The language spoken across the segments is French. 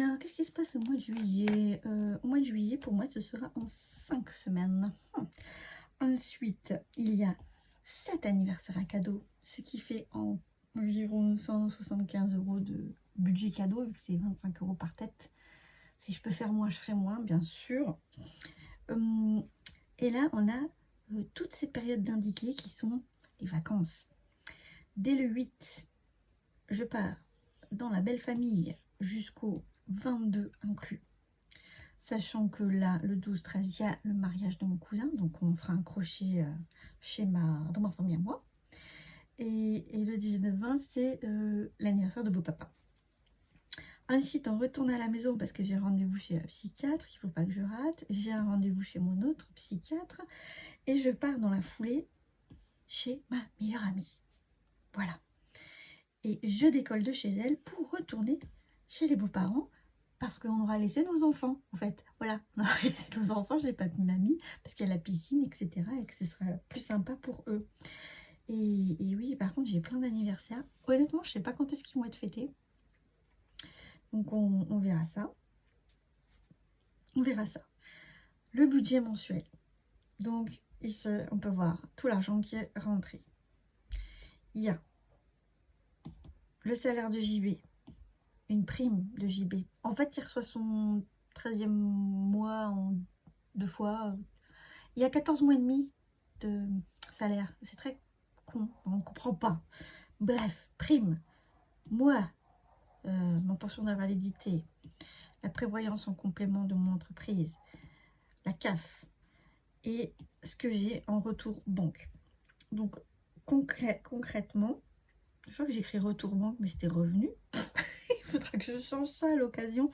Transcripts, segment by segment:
Alors, qu'est-ce qui se passe au mois de juillet? Au mois de juillet, pour moi, ce sera en 5 semaines. Ensuite, il y a 7 anniversaires à cadeau, ce qui fait environ 175 € de budget cadeau, vu que c'est 25 € par tête. Si je peux faire moins, je ferai moins, bien sûr. Et là, on a toutes ces périodes d'indiquées qui sont les vacances. Dès le 8, je pars dans la belle famille jusqu'au 22 inclus. Sachant que là, le 12-13, il y a le mariage de mon cousin. Donc, on fera un crochet dans ma famille à moi. Et le 19-20, c'est l'anniversaire de beau papa. Ensuite, on retourne à la maison parce que j'ai rendez-vous chez la psychiatre. Il ne faut pas que je rate. J'ai un rendez-vous chez mon autre psychiatre. Et je pars dans la foulée chez ma meilleure amie. Voilà. Et je décolle de chez elle pour retourner chez les beaux-parents parce qu'on aura laissé nos enfants, en fait. Voilà, on aura laissé nos enfants, j'ai pas mis mamie parce qu'il y a la piscine, etc. et que ce sera plus sympa pour eux. Et oui, par contre, j'ai plein d'anniversaires. Honnêtement, je sais pas quand est-ce qu'ils vont être fêtés. Donc, on verra ça. On verra ça. Le budget mensuel. Donc, ici, on peut voir tout l'argent qui est rentré. Il y a le salaire de JB, une prime de JB. En fait, il reçoit son 13e mois en 2 fois. Il y a 14 mois et demi de salaire. C'est très con, on ne comprend pas. Bref, prime. Moi, ma pension d'invalidité, la prévoyance en complément de mon entreprise, la CAF et ce que j'ai en retour banque. Donc, concrètement, je crois que j'écris retour banque, mais c'était revenu. Il faudra que je change ça à l'occasion.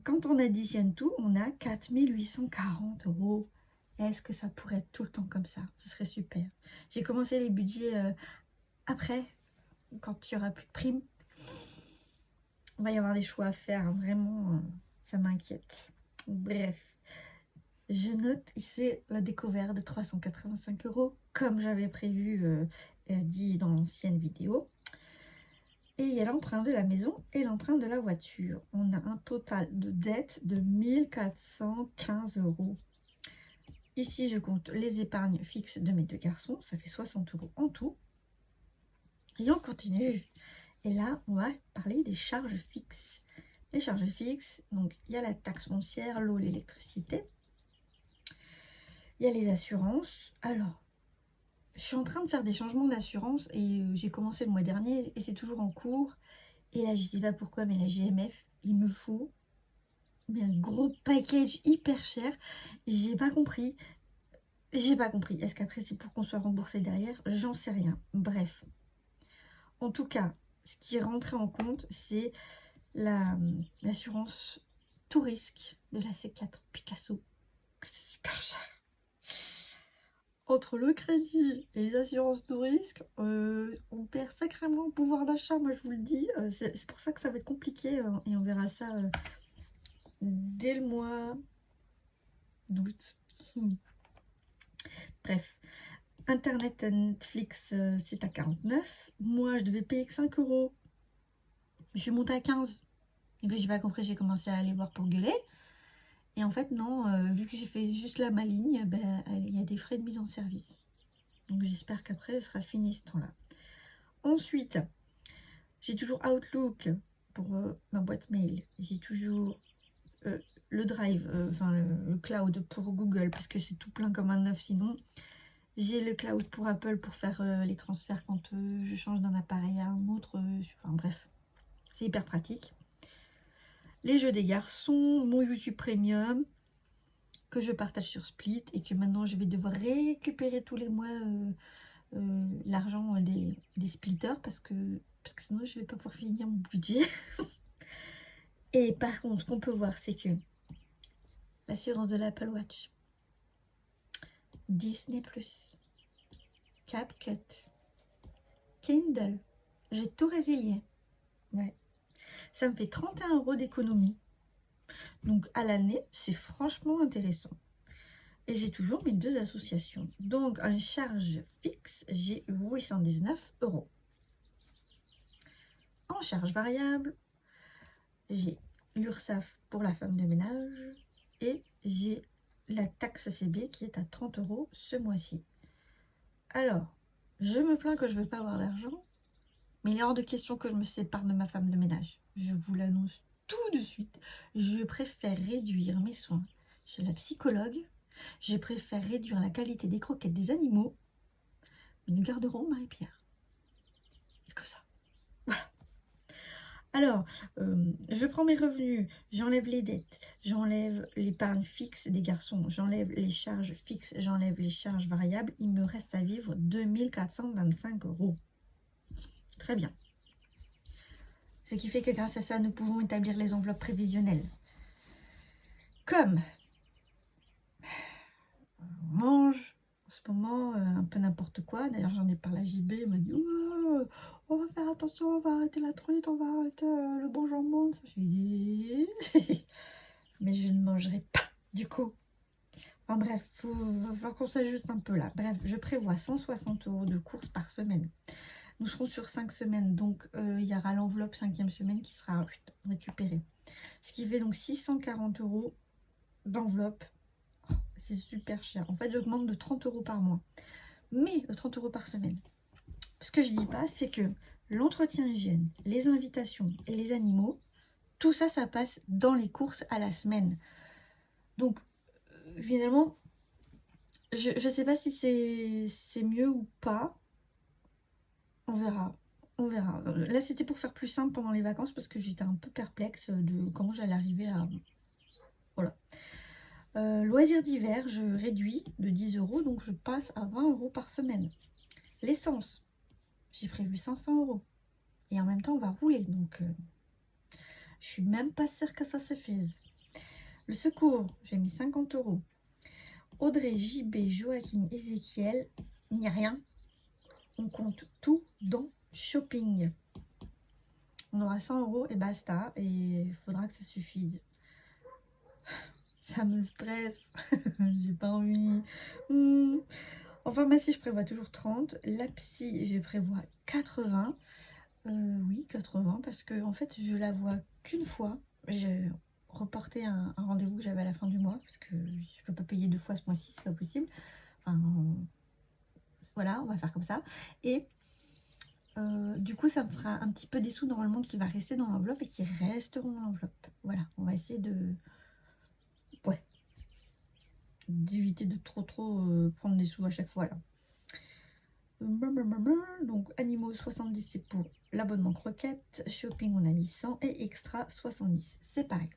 Quand on additionne tout, on a 4 840 €. Est-ce que ça pourrait être tout le temps comme ça? Ce serait super. J'ai commencé les budgets après, quand il n'y aura plus de primes. Il va y avoir des choix à faire, hein. Vraiment, ça m'inquiète. Bref, je note ici la découverte de 385 €, comme j'avais prévu, dit dans l'ancienne vidéo. Et il y a l'emprunt de la maison et l'emprunt de la voiture. On a un total de dette de 1415 €. Ici, je compte les épargnes fixes de mes 2 garçons. Ça fait 60 € en tout. Et on continue. Et là, on va parler des charges fixes. Les charges fixes, donc il y a la taxe foncière, l'eau, l'électricité. Il y a les assurances. Alors, je suis en train de faire des changements d'assurance et j'ai commencé le mois dernier et c'est toujours en cours. Et là, je ne sais pas pourquoi, mais la GMF, il me faut un gros package hyper cher. J'ai pas compris. J'ai pas compris. Est-ce qu'après, c'est pour qu'on soit remboursé derrière? J'en sais rien. Bref. En tout cas, ce qui est rentré en compte, c'est l'assurance tout risque de la C4 Picasso. C'est super cher. Entre le crédit et les assurances tout risque, on perd sacrément en pouvoir d'achat, moi je vous le dis. C'est pour ça que ça va être compliqué et on verra ça dès le mois d'août. Bref, Internet Netflix, c'est à 49. Moi, je devais payer que 5 €. Je suis montée à 15. Et que j'ai pas compris, j'ai commencé à aller voir pour gueuler. Et en fait, non, vu que j'ai fait juste là ma ligne, ben, il y a des frais de mise en service. Donc, j'espère qu'après, ce sera fini ce temps-là. Ensuite, j'ai toujours Outlook pour ma boîte mail. J'ai toujours le Drive, enfin le Cloud pour Google, parce que c'est tout plein comme un œuf sinon. J'ai le Cloud pour Apple pour faire les transferts quand je change d'un appareil à un autre. Enfin bref, c'est hyper pratique. Les jeux des garçons, mon YouTube Premium, que je partage sur Split et que maintenant je vais devoir récupérer tous les mois l'argent des splitters parce que sinon je vais pas pouvoir finir mon budget. Et par contre, ce qu'on peut voir, c'est que l'assurance de l'Apple Watch, Disney+, CapCut, Kindle, j'ai tout résilié. Ouais. Ça me fait 31 € d'économie. Donc à l'année, c'est franchement intéressant. Et j'ai toujours mes 2 associations. Donc en charge fixe, j'ai 819 €. En charge variable, j'ai l'URSSAF pour la femme de ménage et j'ai la taxe CB qui est à 30 € ce mois-ci. Alors, je me plains que je ne vais pas avoir d'argent, mais il est hors de question que je me sépare de ma femme de ménage. Je vous l'annonce tout de suite. Je préfère réduire mes soins chez la psychologue. Je préfère réduire la qualité des croquettes des animaux. Mais nous garderons Marie-Pierre. C'est comme ça. Voilà. Alors, je prends mes revenus, j'enlève les dettes, j'enlève l'épargne fixe des garçons, j'enlève les charges fixes, j'enlève les charges variables. Il me reste à vivre 2425 €. Très bien. Ce qui fait que grâce à ça, nous pouvons établir les enveloppes prévisionnelles. Comme on mange en ce moment un peu n'importe quoi. D'ailleurs, j'en ai parlé à JB, il m'a dit ouais, on va faire attention, on va arrêter la truite, on va arrêter le bon jambon. J'ai dit mais je ne mangerai pas du coup. Enfin bref, il va falloir qu'on s'ajuste un peu là. Bref, je prévois 160 € de courses par semaine. Nous serons sur 5 semaines, donc il y aura l'enveloppe 5e semaine qui sera récupérée. Ce qui fait donc 640 € d'enveloppe. Oh, c'est super cher. En fait, j'augmente de 30 € par mois. Mais 30 € par semaine. Ce que je dis pas, c'est que l'entretien hygiène, les invitations et les animaux, tout ça, ça passe dans les courses à la semaine. Donc, finalement, je ne sais pas si c'est mieux ou pas. On verra. On verra. Là, c'était pour faire plus simple pendant les vacances parce que j'étais un peu perplexe de comment j'allais arriver à... Voilà. Loisirs d'hiver, je réduis de 10 €, donc je passe à 20 € par semaine. L'essence, j'ai prévu 500 €. Et en même temps, on va rouler, donc je suis même pas sûre que ça se fasse. Le secours, j'ai mis 50 €. Audrey, JB, Joachim, Ézéchiel, il n'y a rien. On compte tout dans shopping. On aura 100 € et basta. Et il faudra que ça suffise. Ça me stresse. J'ai pas envie. En pharmacie, je prévois toujours 30. La psy, je prévois 80. Oui, 80. Parce que en fait, je la vois qu'une fois. J'ai reporté un rendez-vous que j'avais à la fin du mois. Parce que je peux pas payer 2 fois ce mois-ci. C'est pas possible. Enfin, voilà, on va faire comme ça. Et du coup, ça me fera un petit peu des sous normalement qui va rester dans l'enveloppe et qui resteront dans l'enveloppe. Voilà, on va essayer de... Ouais. D'éviter de trop prendre des sous à chaque fois là. Donc, animaux 70, c'est pour l'abonnement croquette. Shopping, on a mis 100 et extra 70. C'est pareil.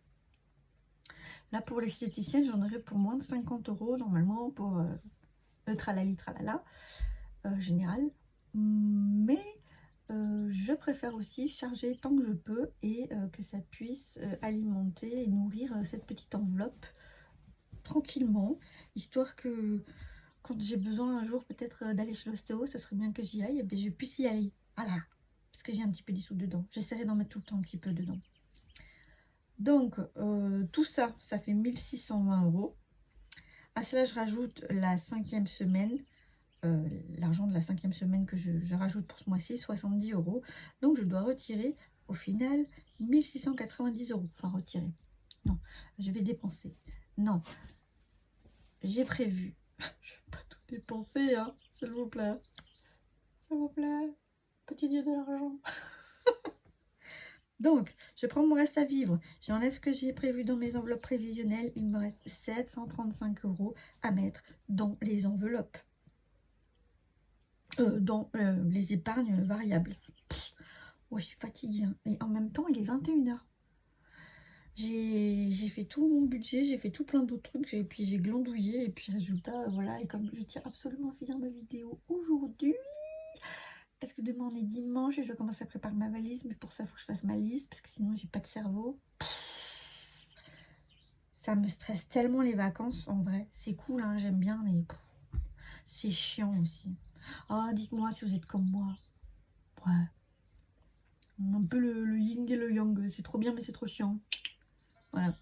Là, pour l'esthéticienne, j'en aurai pour moins de 50 € normalement pour le tralali tralala général. Mais... je préfère aussi charger tant que je peux et que ça puisse alimenter et nourrir cette petite enveloppe tranquillement, histoire que quand j'ai besoin un jour peut-être d'aller chez l'ostéo, ça serait bien que j'y aille et bien je puisse y aller. Voilà, parce que j'ai un petit peu des sous dedans. J'essaierai d'en mettre tout le temps un petit peu dedans. Donc, tout ça, ça fait 1620 €. À cela, je rajoute la 5e semaine. L'argent de la 5e semaine que je rajoute pour ce mois-ci, 70 €. Donc, je dois retirer au final 1690 €. Enfin, retirer. Non, je vais dépenser. Non, j'ai prévu. Je ne vais pas tout dépenser, hein, s'il vous plaît. S'il vous plaît. Petit dieu de l'argent. Donc, je prends mon reste à vivre. J'enlève ce que j'ai prévu dans mes enveloppes prévisionnelles. Il me reste 735 € à mettre dans les enveloppes. Dans les épargnes variables. Ouais, je suis fatiguée. Hein. Et en même temps, il est 21 h. J'ai fait tout mon budget, j'ai fait tout plein d'autres trucs, et puis j'ai glandouillé, et puis résultat, voilà. Et comme je tiens absolument à finir ma vidéo aujourd'hui, parce que demain on est dimanche et je dois commencer à préparer ma valise, mais pour ça, il faut que je fasse ma liste, parce que sinon, j'ai pas de cerveau. Ça me stresse tellement les vacances, en vrai. C'est cool, hein, j'aime bien, mais c'est chiant aussi. Ah, dites-moi si vous êtes comme moi. Ouais. Un peu le yin et le yang. C'est trop bien, mais c'est trop chiant. Voilà.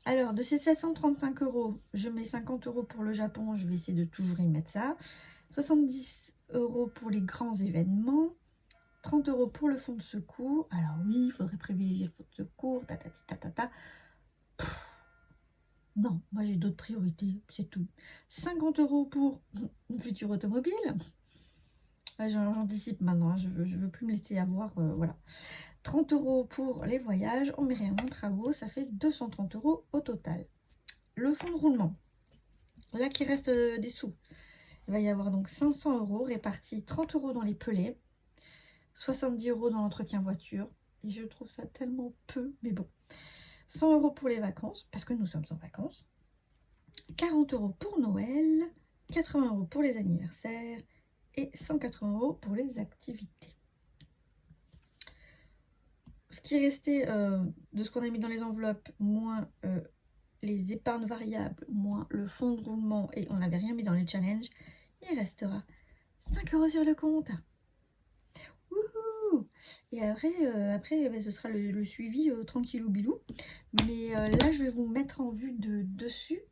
Alors, de ces 735 €, je mets 50 € pour le Japon. Je vais essayer de toujours y mettre ça. 70 € pour les grands événements. 30 € pour le fonds de secours. Alors oui, il faudrait privilégier le fonds de secours. Non, moi j'ai d'autres priorités, c'est tout. 50 € pour une future automobile. J'anticipe maintenant, hein, je veux plus me laisser avoir, voilà. 30 € pour les voyages, on met rien en travaux, ça fait 230 € au total. Le fonds de roulement, là qui reste des sous, il va y avoir donc 500 € répartis, 30 € dans les pelets, 70 € dans l'entretien voiture, et je trouve ça tellement peu, mais bon. 100 € pour les vacances, parce que nous sommes en vacances, 40 € pour Noël, 80 € pour les anniversaires, et 180 € pour les activités. Ce qui est resté de ce qu'on a mis dans les enveloppes, moins les épargnes variables, moins le fonds de roulement, et on n'avait rien mis dans les challenges, il restera 5 € sur le compte. Wouhou! Et après ce sera le suivi tranquillou bilou. Mais là, je vais vous mettre en vue dessus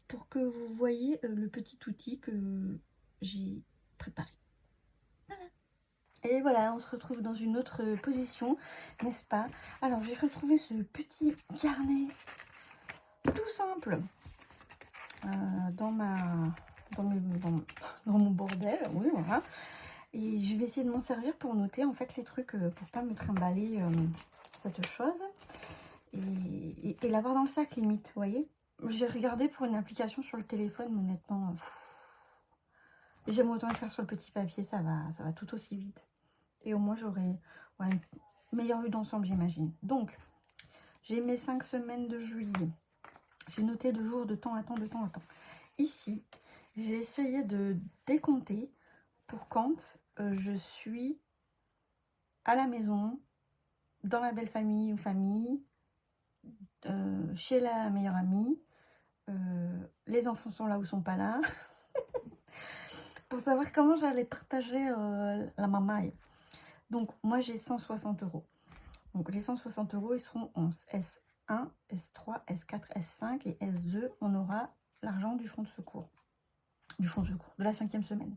pour que vous voyez le petit outil que j'ai préparé. Voilà. Et voilà, on se retrouve dans une autre position, n'est-ce pas? Alors, j'ai retrouvé ce petit carnet tout simple dans mon bordel, oui, voilà. Et je vais essayer de m'en servir pour noter en fait les trucs, pour pas me trimballer cette chose. Et l'avoir dans le sac limite, vous voyez. J'ai regardé pour une application sur le téléphone, mais honnêtement, j'aime autant le faire sur le petit papier, ça va tout aussi vite. Et au moins j'aurai une meilleure vue d'ensemble, j'imagine. Donc, j'ai mes 5 semaines de juillet. J'ai noté de jours de temps à temps, de temps à temps. Ici, j'ai essayé de décompter pour quand je suis à la maison, dans la belle famille ou famille, chez la meilleure amie, les enfants sont là ou sont pas là, pour savoir comment j'allais partager la mamaille. Donc moi j'ai 160 €. Donc les 160 €, ils seront en S1, S3, S4, S5 et S2, on aura l'argent du fonds de secours. De la 5e semaine.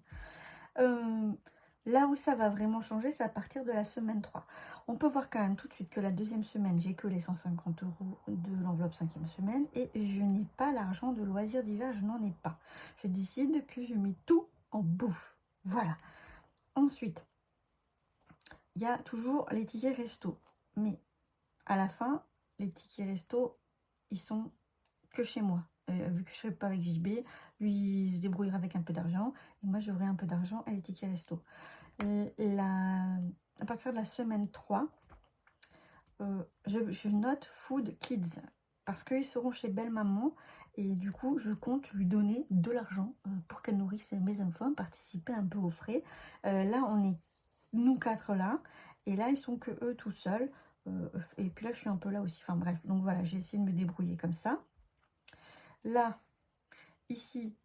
Là où ça va vraiment changer, c'est à partir de la semaine 3. On peut voir quand même tout de suite que la 2e semaine, j'ai que les 150 € de l'enveloppe 5e semaine et je n'ai pas l'argent de loisirs d'hiver, je n'en ai pas. Je décide que je mets tout en bouffe. Voilà. Ensuite, il y a toujours les tickets resto. Mais à la fin, les tickets resto, ils sont que chez moi. Vu que je ne serai pas avec JB, lui il se débrouillera avec un peu d'argent et moi j'aurai un peu d'argent à les tickets resto. À partir de la semaine 3, je note Food Kids parce qu'ils seront chez belle maman et du coup je compte lui donner de l'argent pour qu'elle nourrisse mes enfants, participer un peu aux frais. Là on est nous 4 là et là ils sont que eux tout seuls et puis là je suis un peu là aussi, enfin bref, donc voilà, j'ai essayé de me débrouiller comme ça. Là, ici,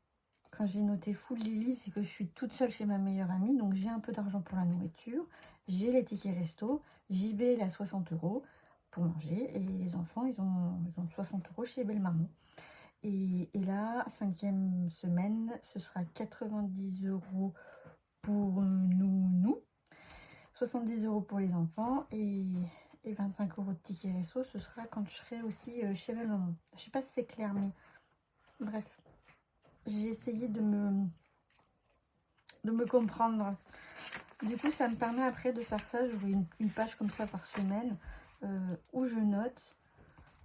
quand j'ai noté Full Lily, c'est que je suis toute seule chez ma meilleure amie. Donc, j'ai un peu d'argent pour la nourriture. J'ai les tickets resto. JB, il a 60 € pour manger. Et les enfants, ils ont 60 € chez belle maman. Et là, 5e semaine, ce sera 90 € pour nous. 70 € pour les enfants. Et 25 € de tickets resto, ce sera quand je serai aussi chez belle maman. Je sais pas si c'est clair, mais... Bref, j'ai essayé de me comprendre. Du coup, ça me permet après de faire ça. J'aurai une page comme ça par semaine où je note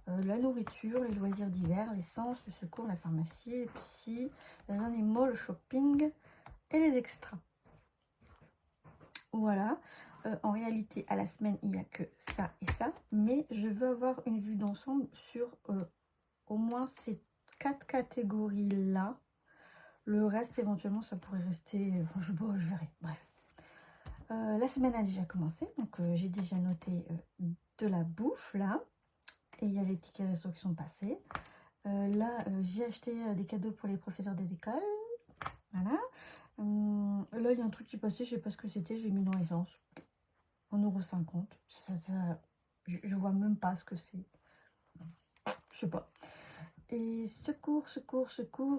la nourriture, les loisirs d'hiver, l'essence, le secours, la pharmacie, les psy, les animaux, le shopping et les extras. Voilà. En réalité, à la semaine, il n'y a que ça et ça. Mais je veux avoir une vue d'ensemble sur au moins ces 4 catégories-là. Le reste, éventuellement, ça pourrait rester... Enfin, je verrai. Bref. La semaine a déjà commencé. Donc, j'ai déjà noté de la bouffe, là. Et il y a les tickets resto qui sont passés. Là, j'ai acheté des cadeaux pour les professeurs des écoles. Voilà. Là, il y a un truc qui est passé. Je sais pas ce que c'était. J'ai mis dans l'essence. 1,50 €. Je vois même pas ce que c'est. Je sais pas. Et secours,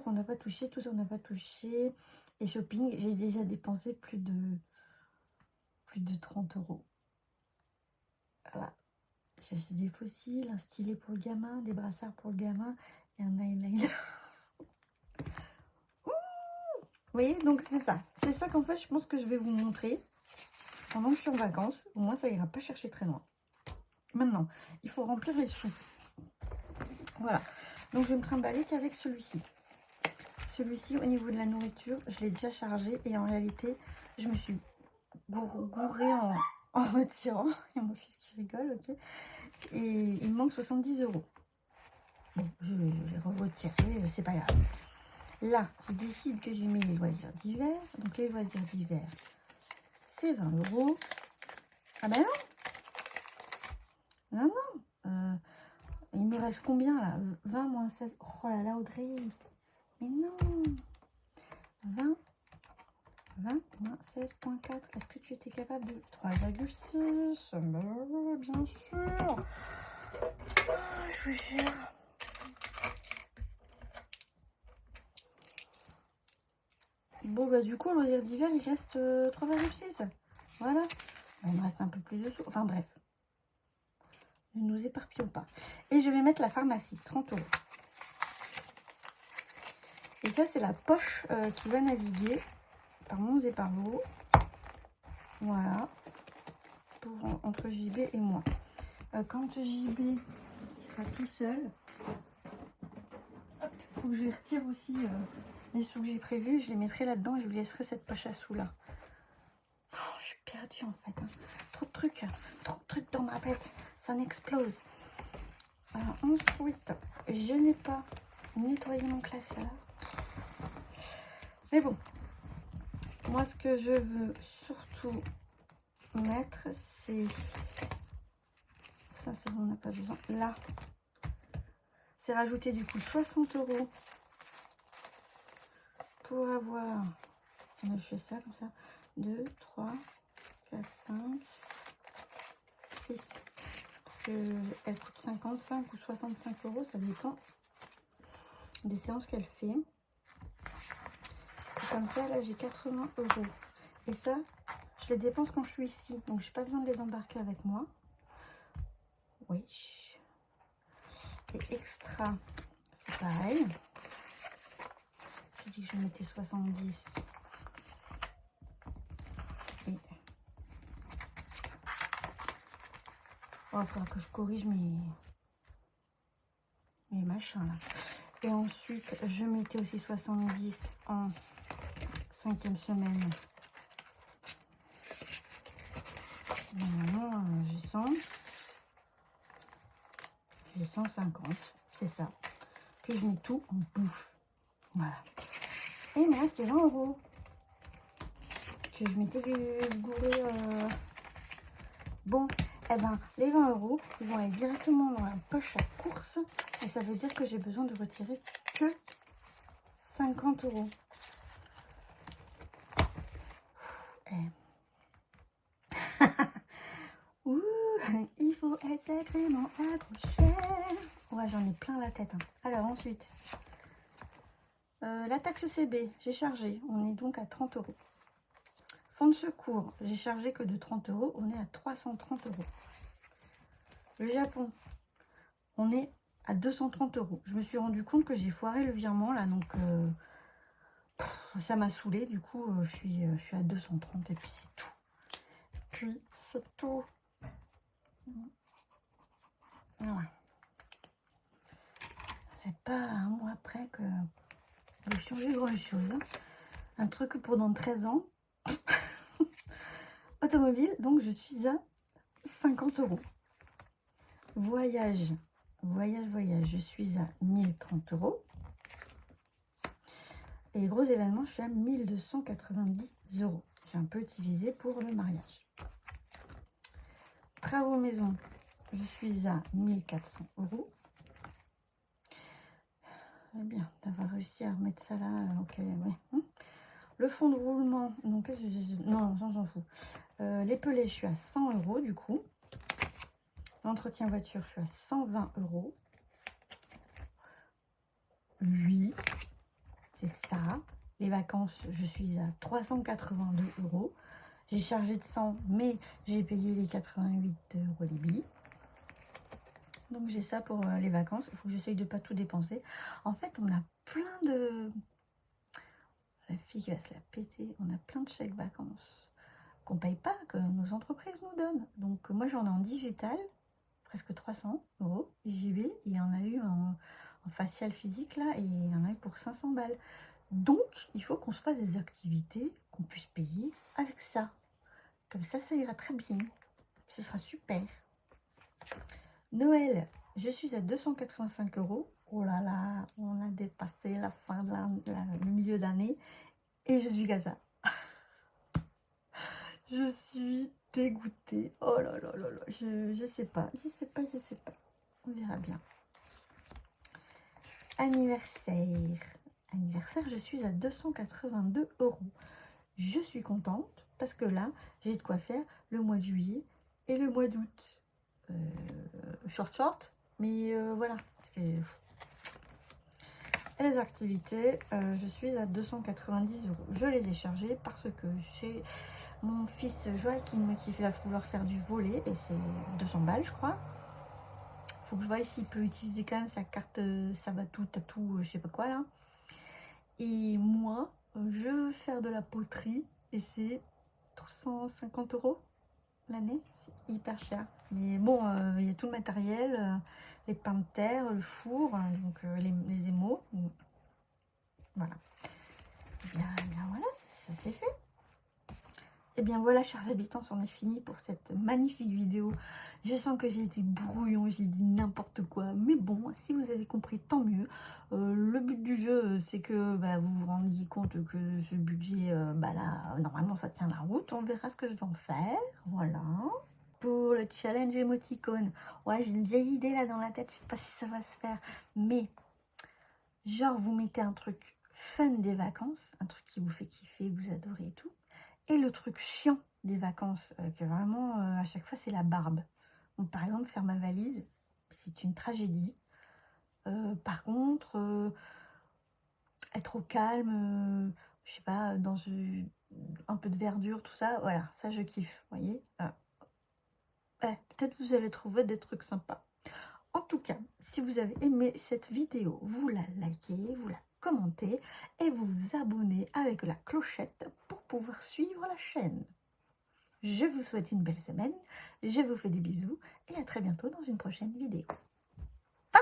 on n'a pas touché, tout ça on n'a pas touché. Et shopping, j'ai déjà dépensé plus de plus de 30 €. Voilà. J'ai acheté des fossiles, un stylet pour le gamin, des brassards pour le gamin et un eyeliner. Ouh, vous voyez, donc c'est ça. C'est ça qu'en fait, je pense que je vais vous montrer pendant que je suis en vacances. Au moins, ça ira pas chercher très loin. Maintenant, il faut remplir les sous. Voilà. Donc, je vais me trimballer qu'avec celui-ci. Celui-ci, au niveau de la nourriture, je l'ai déjà chargé. Et en réalité, je me suis gourée en retirant. Il y a mon fils qui rigole, ok. Et il me manque 70 €. Bon, je vais retirer, c'est pas grave. Là, je décide que je mets les loisirs d'hiver. Donc, les loisirs d'hiver, c'est 20 €. Ah ben non. Non. Il me reste combien là? 20 moins 16. Oh là là, Audrey. Mais non. 20 moins 16,4. Est-ce que tu étais capable de 3,6? Bien sûr. Oh, je vous jure. Bon, bah du coup, le loisir d'hiver, il reste 3,6. Voilà. Il me reste un peu plus de sous. Enfin, bref. Ne nous éparpillons pas. Et je vais mettre la pharmacie, 30 €. Et ça, c'est la poche qui va naviguer par Mons et par Vaux. Voilà. Entre JB et moi. Quand JB il sera tout seul, il faut que je lui retire aussi les sous que j'ai prévus. Je les mettrai là-dedans et je lui laisserai cette poche à sous là. Oh, je suis perdue en fait. Hein. Trop de trucs dans ma tête. Ça n'explose. Ensuite, je n'ai pas nettoyé mon classeur. Mais bon, moi ce que je veux surtout mettre, c'est... Ça, c'est bon, on n'a pas besoin. Là, c'est rajouter du coup 60 € pour avoir... Je fais ça comme ça. 2, 3, 4, 5, 6. Parce qu'elle coûte 55 ou 65 €, ça dépend des séances qu'elle fait. Et comme ça, là, j'ai 80 €. Et ça, je les dépense quand je suis ici. Donc, j'ai pas besoin de les embarquer avec moi. Oui. Et extra, c'est pareil. J'ai dit que je mettais 70. Et... oh, il faudra que je corrige mes machins là. Et ensuite, je mettais aussi 70 en 5e semaine. Normalement, j'ai 100. J'ai 150. C'est ça. Que je mets tout en bouffe. Voilà. Et il me reste 20 €. Que je m'étais gouré. Bon, eh ben, les 20 € ils vont aller directement dans la poche à course. Et ça veut dire que j'ai besoin de retirer que 50 €. Ouh, il faut être sacrément accroché. Ouais, j'en ai plein la tête. Hein. Alors ensuite, la taxe CB, j'ai chargé. On est donc à 30 €. Fonds de secours, j'ai chargé que de 30 €. On est à 330 €. Le Japon, on est à 230 €. Je me suis rendu compte que j'ai foiré le virement là, donc ça m'a saoulé. Du coup, je suis à 230 et puis c'est tout. Puis c'est tout. Voilà. C'est pas un mois après que j'ai changé grand chose. Hein. Un truc pour dans 13 ans. Automobile, donc je suis à 50 €. Voyage, je suis à 1030 €. Et gros événements, je suis à 1290 €. J'ai un peu utilisé pour le mariage. Travaux maison, je suis à 1400 €. C'est bien d'avoir réussi à remettre ça là. Ok, ouais. Le fond de roulement, non, qu'est-ce que j'ai... Non, j'en fous. Les pelés, je suis à 100 € du coup. L'entretien voiture, je suis à 120 €. Oui, c'est ça. Les vacances, je suis à 382 €. J'ai chargé de 100, mais j'ai payé les 88 € les billets. Donc j'ai ça pour les vacances. Il faut que j'essaye de pas tout dépenser. En fait, on a plein de... La fille qui va se la péter. On a plein de chèques vacances qu'on paye pas, que nos entreprises nous donnent. Donc moi, j'en ai en digital, presque 300 €. Et j'y vais. Il y en a eu en facial physique, là, et il y en a eu pour 500 balles. Donc, il faut qu'on se fasse des activités qu'on puisse payer avec ça. Comme ça ira très bien. Ce sera super. Noël, je suis à 285 €. Oh là là, on a dépassé la fin de le milieu d'année. Et je suis Gaza. Je suis dégoûtée. Oh là là là là. Je sais pas. On verra bien. Anniversaire. Anniversaire, je suis à 282 €. Je suis contente parce que là, j'ai de quoi faire le mois de juillet et le mois d'août. Short, mais voilà. Parce que... Et les activités, je suis à 290 €. Je les ai chargées parce que j'ai mon fils Joachim qui va vouloir faire du volley et c'est 200 balles, je crois. Faut que je vois s'il peut utiliser quand même sa carte Sabatou, Tatou, je sais pas quoi là. Et moi, je veux faire de la poterie et c'est 350 € l'année. C'est hyper cher. Mais bon, il y a tout le matériel, les pains de terre, le four, donc les émaux. Voilà. Et bien voilà, ça c'est fait. Et bien voilà, chers habitants, c'en est fini pour cette magnifique vidéo. Je sens que j'ai été brouillon, j'ai dit n'importe quoi. Mais bon, si vous avez compris, tant mieux. Le but du jeu, c'est que vous vous rendiez compte que ce budget, là, normalement, ça tient la route. On verra ce que je vais en faire. Voilà. Pour le challenge émoticône, ouais, j'ai une vieille idée là dans la tête. Je sais pas si ça va se faire. Mais, genre, vous mettez un truc fun des vacances, un truc qui vous fait kiffer, que vous adorez et tout. Et le truc chiant des vacances, que vraiment, à chaque fois, c'est la barbe. Donc, par exemple, faire ma valise, c'est une tragédie. Par contre, être au calme, je sais pas, dans un peu de verdure, tout ça, voilà, ça, je kiffe, vous voyez. Peut-être vous allez trouver des trucs sympas. En tout cas, si vous avez aimé cette vidéo, vous la likez, vous la commentez et vous vous abonnez avec la clochette pour pouvoir suivre la chaîne. Je vous souhaite une belle semaine, je vous fais des bisous et à très bientôt dans une prochaine vidéo. Bye!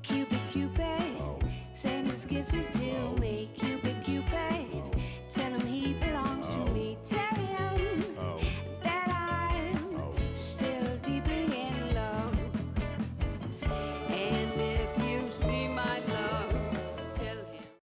Cupid, Cupid, send his kisses to